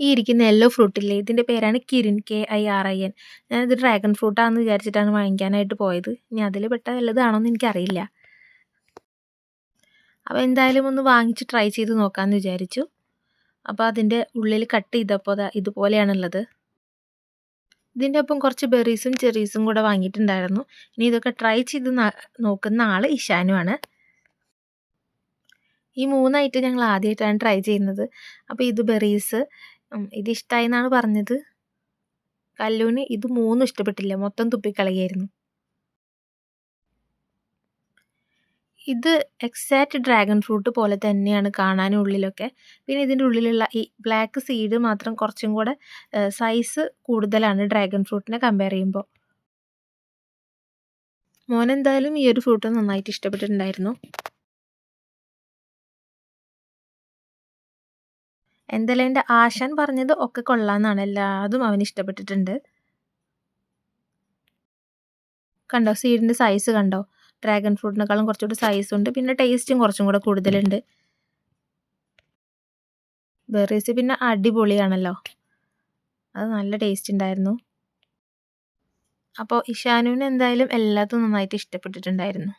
ഈ ഇരിക്കുന്ന യെല്ലോ ഫ്രൂട്ടില്ലേ ഇതിൻ്റെ പേരാണ് കിരിൻ, KIRIN. ഞാനിത് ഡ്രാഗൺ ഫ്രൂട്ടാണെന്ന് വിചാരിച്ചിട്ടാണ് വാങ്ങിക്കാനായിട്ട് പോയത്. ഇനി അതിൽ പെട്ട വല്ലതാണോന്ന് എനിക്കറിയില്ല. അപ്പോൾ എന്തായാലും ഒന്ന് വാങ്ങിച്ച് ട്രൈ ചെയ്ത് നോക്കാമെന്ന് വിചാരിച്ചു. അപ്പോൾ അതിൻ്റെ ഉള്ളിൽ കട്ട് ചെയ്തപ്പോൾ ദാ ഇതുപോലെയാണുള്ളത്. ഇതിൻ്റെ ഒപ്പം കുറച്ച് ബെറീസും ചെറീസും കൂടെ വാങ്ങിയിട്ടുണ്ടായിരുന്നു. ഇനി ഇതൊക്കെ ട്രൈ ചെയ്ത് നോക്കുന്ന ആൾ ഇഷാനുമാണ്. ഈ 3 ഐറ്റം ഞങ്ങൾ ആദ്യമായിട്ടാണ് ട്രൈ ചെയ്യുന്നത്. അപ്പോൾ ഇത് ബെറീസ്, ഇത് ഇഷ്ടമായി എന്നാണ് പറഞ്ഞത്. കല്ലുവിന് ഇത് 3 ഇഷ്ടപ്പെട്ടില്ല, മൊത്തം തുപ്പിക്കളയായിരുന്നു. ഇത് എക്സാക്റ്റ് ഡ്രാഗൺ ഫ്രൂട്ട് പോലെ തന്നെയാണ് കാണാനും ഉള്ളിലൊക്കെ. പിന്നെ ഇതിൻ്റെ ഉള്ളിലുള്ള ഈ ബ്ലാക്ക് സീഡ് മാത്രം കുറച്ചും കൂടെ സൈസ് കൂടുതലാണ് ഡ്രാഗൺ ഫ്രൂട്ടിനെ കമ്പയർ ചെയ്യുമ്പോൾ. മോനെന്തായാലും ഈ ഒരു ഫ്രൂട്ട് നന്നായിട്ട് ഇഷ്ടപ്പെട്ടിട്ടുണ്ടായിരുന്നു. എന്തായാലും എൻ്റെ ആശാൻ പറഞ്ഞത് ഒക്കെ കൊള്ളാമെന്നാണ്, എല്ലാതും അവന് ഇഷ്ടപ്പെട്ടിട്ടുണ്ട്. കണ്ടോ സീഡിൻ്റെ സൈസ് കണ്ടോ? ഡ്രാഗൺ ഫ്രൂട്ടിനേക്കാളും കുറച്ചുകൂടി സൈസുണ്ട്, പിന്നെ ടേസ്റ്റും കുറച്ചും കൂടെ കൂടുതലുണ്ട്. ബെറീസ് പിന്നെ അടിപൊളിയാണല്ലോ, അത് നല്ല ടേസ്റ്റ് ഉണ്ടായിരുന്നു. അപ്പോൾ ഇഷാനുവിന് എന്തായാലും എല്ലാത്തും നന്നായിട്ട് ഇഷ്ടപ്പെട്ടിട്ടുണ്ടായിരുന്നു.